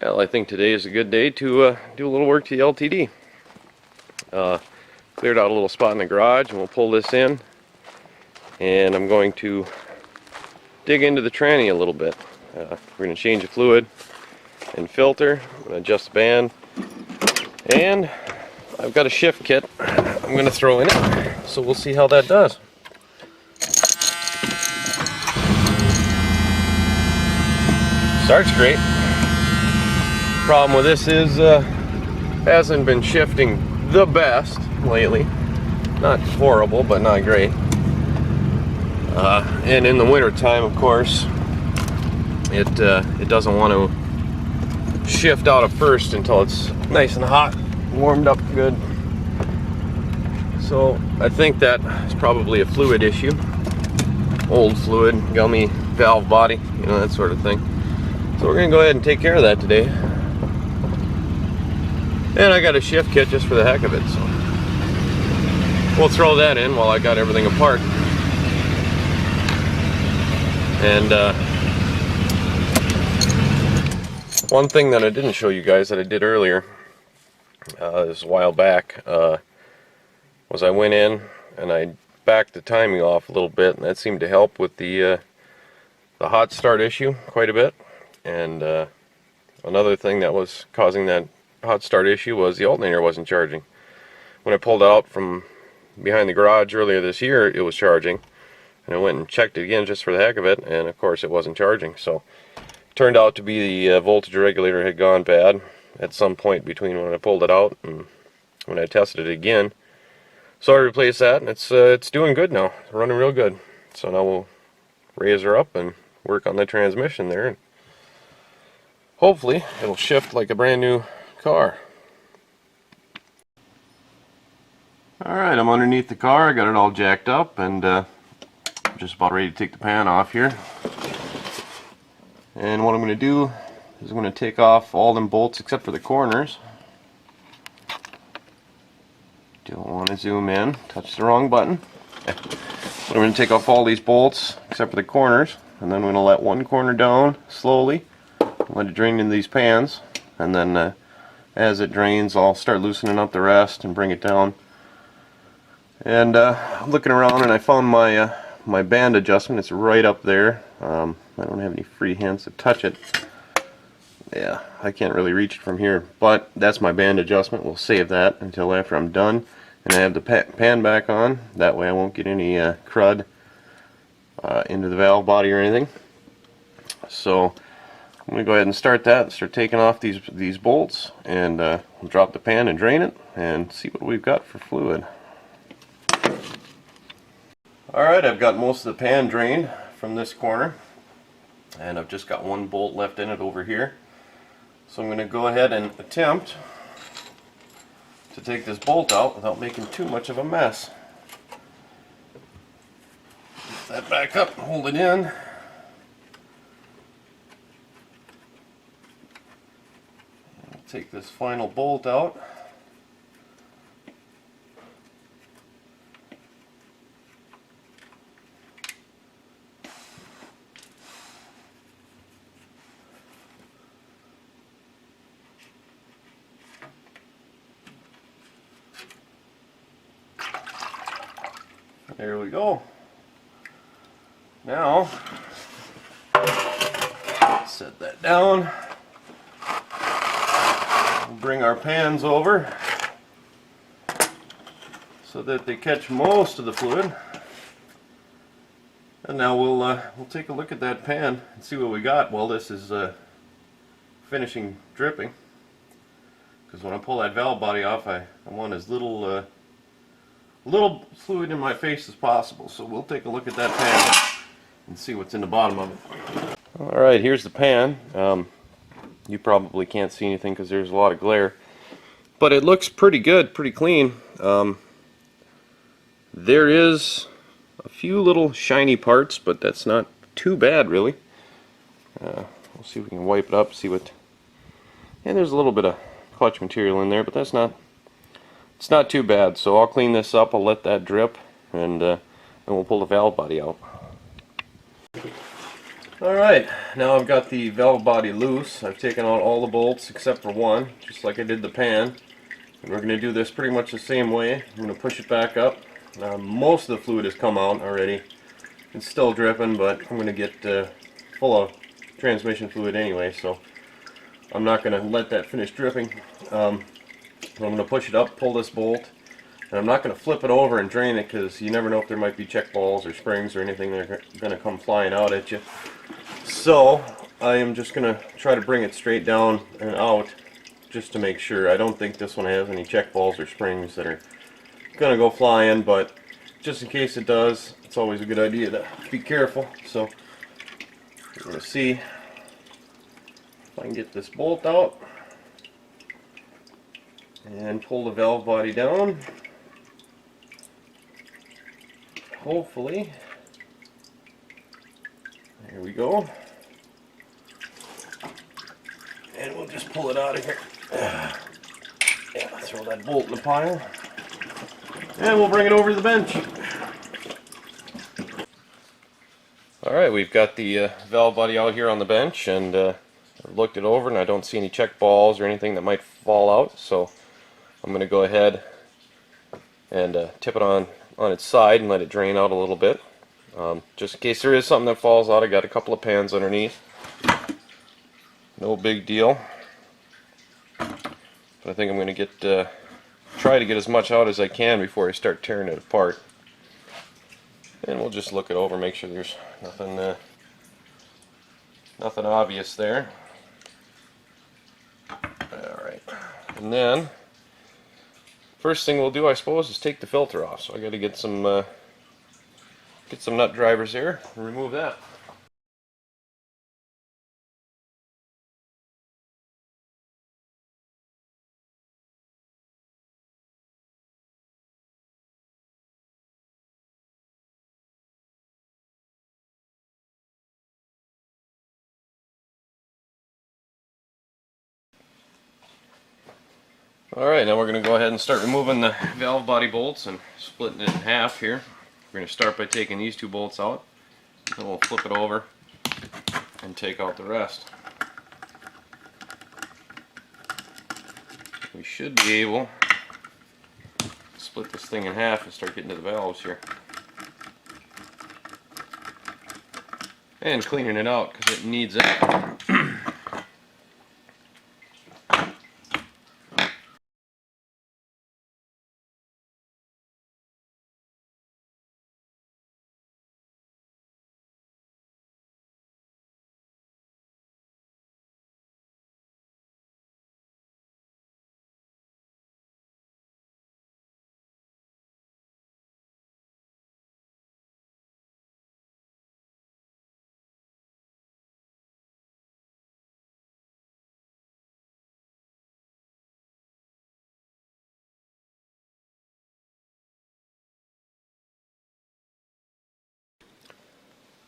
Well, I think today is a good day to do a little work to the LTD. Cleared out a little spot in the garage, and we'll pull this in. And I'm going to dig into the tranny a little bit. We're going to change the fluid and filter, adjust the band, and I've got a shift kit I'm going to throw in it, so we'll see how that does. Starts great. Problem with this is hasn't been shifting the best lately. Not horrible, but not great. And in the winter time, of course, it doesn't want to shift out of first until it's nice and hot, warmed up good. So I think that is probably a fluid issue. Old fluid, gummy valve body, you know, that sort of thing. So we're going to go ahead and take care of that today. And I got a shift kit just for the heck of it, so we'll throw that in while I got everything apart. And one thing that I didn't show you guys that I did earlier, this a while back, was I went in and I backed the timing off a little bit, and that seemed to help with the hot start issue quite a bit. And another thing that was causing that hot start issue was the alternator wasn't charging. When I pulled it out from behind the garage earlier this year, it was charging, and I went and checked it again just for the heck of it, and of course it wasn't charging. So it turned out to be the voltage regulator had gone bad at some point between when I pulled it out and when I tested it again. So I replaced that, and it's doing good now. It's running real good. So now we'll raise her up and work on the transmission there, and hopefully it'll shift like a brand new car. Alright, I'm underneath the car. I got it all jacked up, and I'm just about ready to take the pan off here. And what I'm going to do is I'm going to take off all them bolts except for the corners. Don't want to zoom in, touch the wrong button. But I'm going to take off all these bolts except for the corners, and then I'm going to let one corner down slowly, let it drain into these pans, and then as it drains I'll start loosening up the rest and bring it down. And I'm looking around and I found my my band adjustment. It's right up there. I don't have any free hands to touch it. Yeah, I can't really reach it from here, but that's my band adjustment. We'll save that until after I'm done and I have the pan back on. That way I won't get any crud into the valve body or anything. So I'm going to go ahead and start that, start taking off these bolts, and we'll drop the pan and drain it and see what we've got for fluid. Alright, I've got most of the pan drained from this corner, and I've just got one bolt left in it over here. So I'm going to go ahead and attempt to take this bolt out without making too much of a mess. Get that back up, hold it in. Take this final bolt out. There we go. Now, set that down. We'll bring our pans over so that they catch most of the fluid. And now we'll take a look at that pan and see what we got while this is finishing dripping. Because when I pull that valve body off, I want as little fluid in my face as possible. So we'll take a look at that pan and see what's in the bottom of it. Alright, here's the pan. You probably can't see anything because there's a lot of glare, but it looks pretty good, pretty clean. There is a few little shiny parts, but that's not too bad really. We'll see if we can wipe it up, see what, and there's a little bit of clutch material in there, but it's not too bad. So I'll clean this up, I'll let that drip, and we'll pull the valve body out. Alright, now I've got the valve body loose. I've taken out all the bolts except for one, just like I did the pan. And we're going to do this pretty much the same way. I'm going to push it back up. Most of the fluid has come out already. It's still dripping, but I'm going to get full of transmission fluid anyway, so I'm not going to let that finish dripping. I'm going to push it up, pull this bolt, and I'm not going to flip it over and drain it because you never know if there might be check balls or springs or anything that are going to come flying out at you. So I am just going to try to bring it straight down and out just to make sure. I don't think this one has any check balls or springs that are going to go flying, but just in case it does, it's always a good idea to be careful. So we're going to see if I can get this bolt out and pull the valve body down. Hopefully. Here we go. And we'll just pull it out of here. Yeah, throw that bolt in the pile. And we'll bring it over to the bench. Alright, we've got the valve body out here on the bench, and I've looked it over and I don't see any check balls or anything that might fall out, so I'm going to go ahead and tip it on its side and let it drain out a little bit. Just in case there is something that falls out, I got a couple of pans underneath. No big deal. But I think I'm going to try to get as much out as I can before I start tearing it apart. And we'll just look it over, make sure there's nothing obvious there. Alright. And then, first thing we'll do, I suppose, is take the filter off. So I got to get some nut drivers here and remove that. Alright, now we're going to go ahead and start removing the valve body bolts and splitting it in half here. We're going to start by taking these two bolts out, then we'll flip it over and take out the rest. We should be able to split this thing in half and start getting to the valves here. And cleaning it out because it needs it.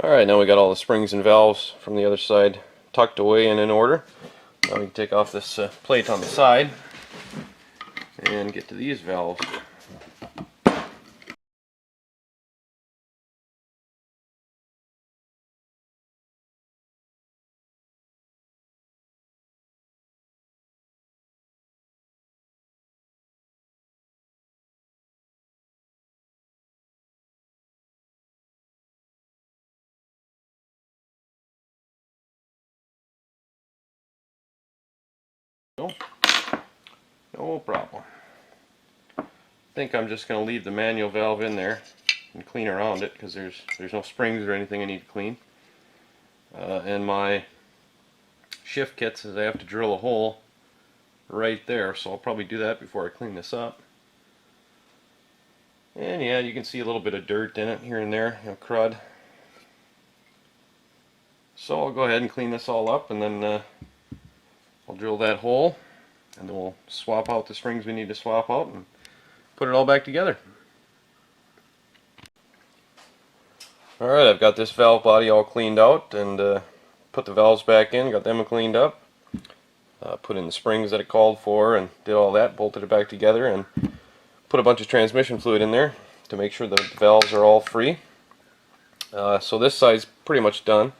Alright, now we got all the springs and valves from the other side tucked away and in order. Now we can take off this plate on the side and get to these valves. No problem. I think I'm just going to leave the manual valve in there and clean around it because there's no springs or anything I need to clean. And my shift kit says I have to drill a hole right there, so I'll probably do that before I clean this up. And yeah, you can see a little bit of dirt in it here and there, crud. So I'll go ahead and clean this all up, and then I'll drill that hole, and then we'll swap out the springs we need to swap out and put it all back together. Alright, I've got this valve body all cleaned out and put the valves back in, got them cleaned up, put in the springs that it called for and did all that, bolted it back together, and put a bunch of transmission fluid in there to make sure the valves are all free. So this side's pretty much done.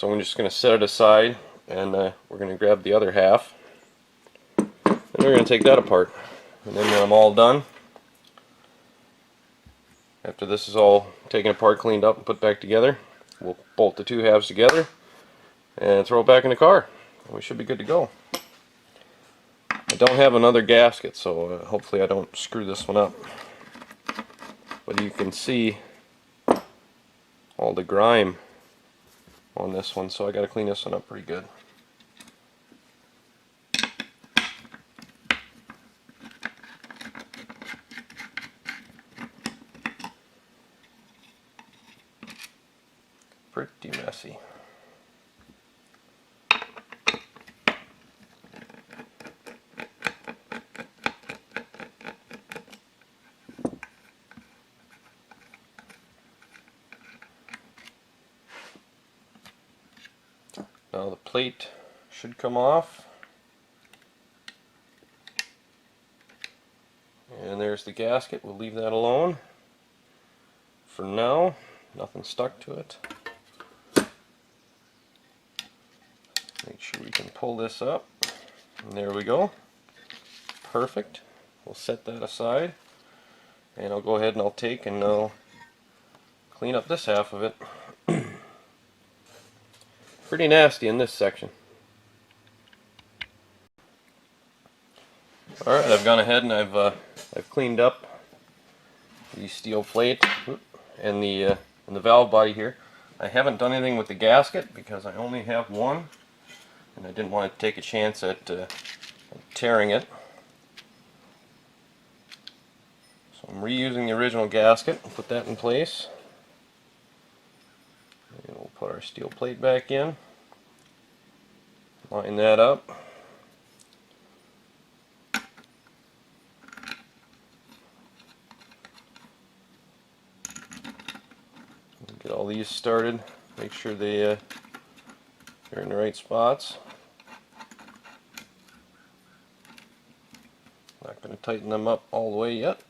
So I'm just going to set it aside, and we're going to grab the other half, and we're going to take that apart. And then when I'm all done, after this is all taken apart, cleaned up, and put back together, we'll bolt the two halves together and throw it back in the car. We should be good to go. I don't have another gasket, so hopefully I don't screw this one up. But you can see all the grime on this one, so I got to clean this one up pretty good. Pretty messy. Now the plate should come off. And there's the gasket. We'll leave that alone for now. Nothing stuck to it. Make sure we can pull this up. And there we go. Perfect. We'll set that aside. And I'll go ahead and I'll take and I'll clean up this half of it. Pretty nasty in this section. Alright, I've gone ahead and I've cleaned up the steel plate and the valve body here. I haven't done anything with the gasket because I only have one, and I didn't want to take a chance at tearing it. So I'm reusing the original gasket. Put that in place. And we'll put our steel plate back in. Line that up. Get all these started. Make sure they're in the right spots. Not going to tighten them up all the way yet.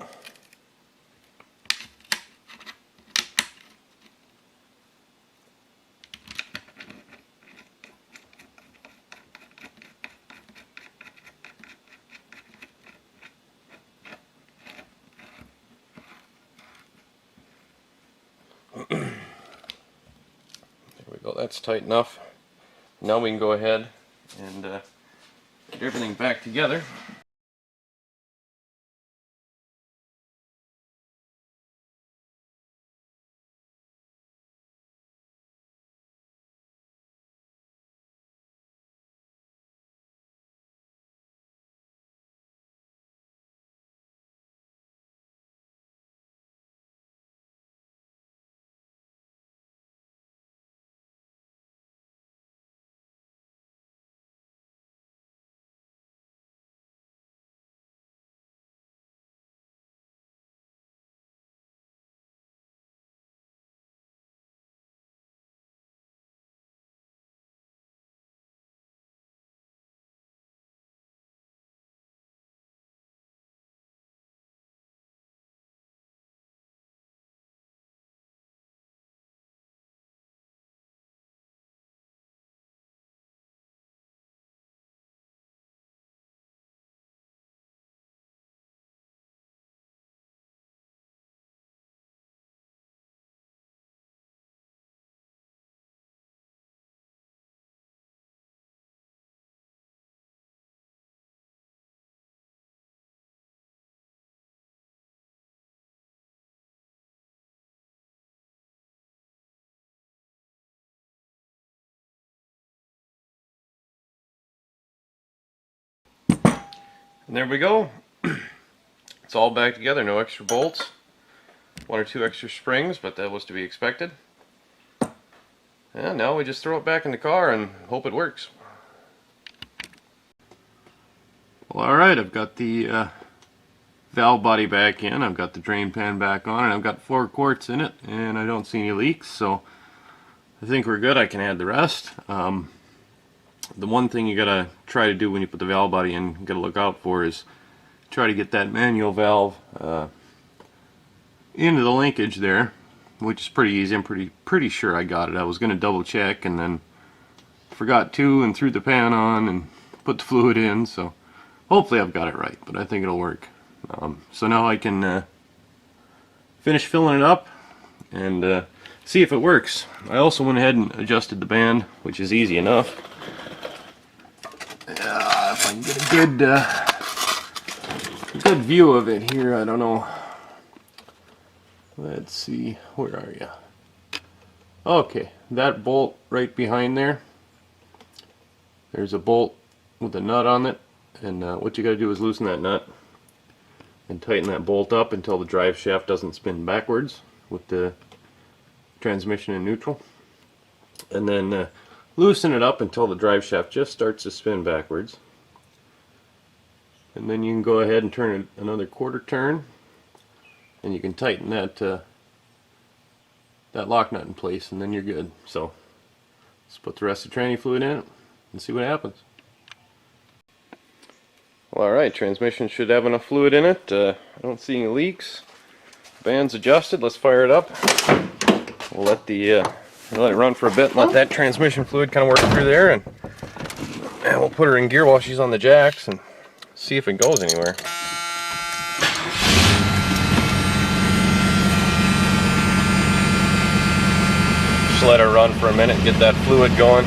That's tight enough. Now we can go ahead and get everything back together. And there we go. It's all back together, no extra bolts. One or two extra springs, but that was to be expected. And now we just throw it back in the car and hope it works. Well, alright, I've got the valve body back in, I've got the drain pan back on, and I've got 4 quarts in it, and I don't see any leaks, so I think we're good. I can add the rest. The one thing you gotta try to do when you put the valve body in, you gotta look out for, is try to get that manual valve into the linkage there, which is pretty easy. I'm pretty sure I got it. I was gonna double check and then forgot to and threw the pan on and put the fluid in, so hopefully I've got it right, but I think it'll work. So now I can finish filling it up and see if it works. I also went ahead and adjusted the band, which is easy enough. If I can get a good view of it here, I don't know. Let's see, where are you? Okay, that bolt right behind there, there's a bolt with a nut on it, and what you got to do is loosen that nut and tighten that bolt up until the drive shaft doesn't spin backwards with the transmission in neutral, and then loosen it up until the drive shaft just starts to spin backwards, and then you can go ahead and turn it another quarter turn, and you can tighten that that lock nut in place, and then you're good. So let's put the rest of the tranny fluid in it and see what happens. Well, alright, transmission should have enough fluid in it. I don't see any leaks. Band's adjusted. Let's fire it up. We'll let it run for a bit and let that transmission fluid kind of work through there, and we'll put her in gear while she's on the jacks and see if it goes anywhere. Just let her run for a minute and get that fluid going.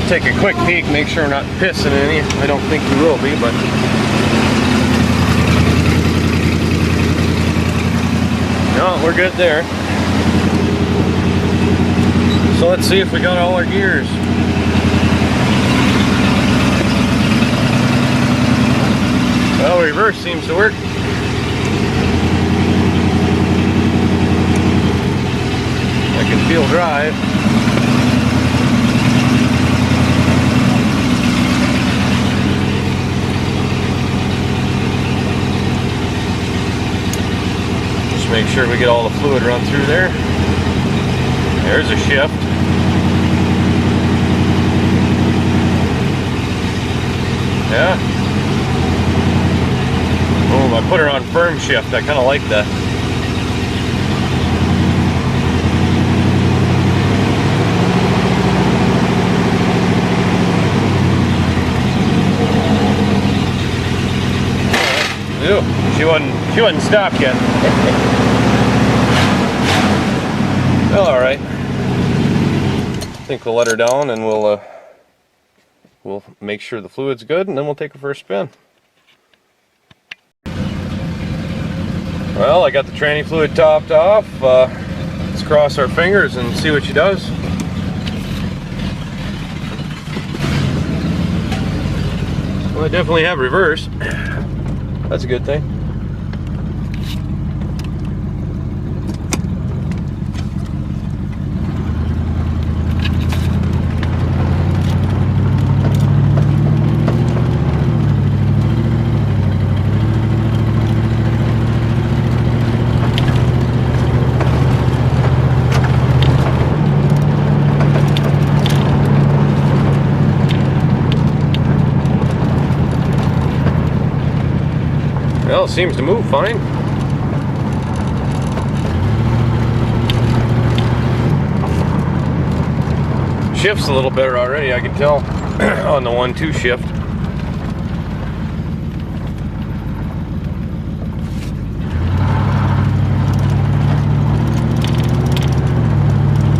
Take a quick peek, make sure we're not pissing any. I don't think we will be, but no, we're good there. So let's see if we got all our gears. Well, reverse seems to work. I can feel drive. Just make sure we get all the fluid run through there. There's a shift. Yeah. Oh, I put her on firm shift. I kind of like that. Ew, she wasn't stopped yet. Well, all right. I think we'll let her down, and we'll make sure the fluid's good, and then we'll take her for a spin. Well, I got the tranny fluid topped off. Let's cross our fingers and see what she does. Well, I definitely have reverse. That's a good thing. Well, it seems to move fine. Shifts a little better already, I can tell, on the 1-2 shift.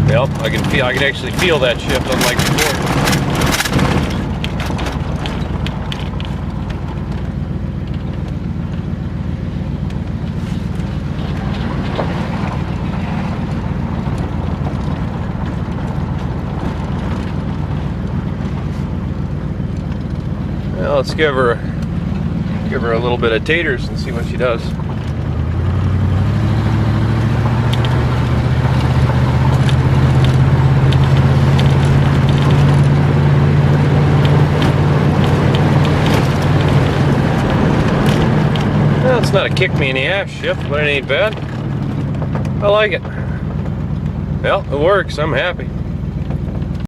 Yep, I can actually feel that shift unlike before. Well, let's give her a little bit of taters and see what she does. Well, it's not a kick me in the ass shift, but it ain't bad. I like it. Well, it works. I'm happy.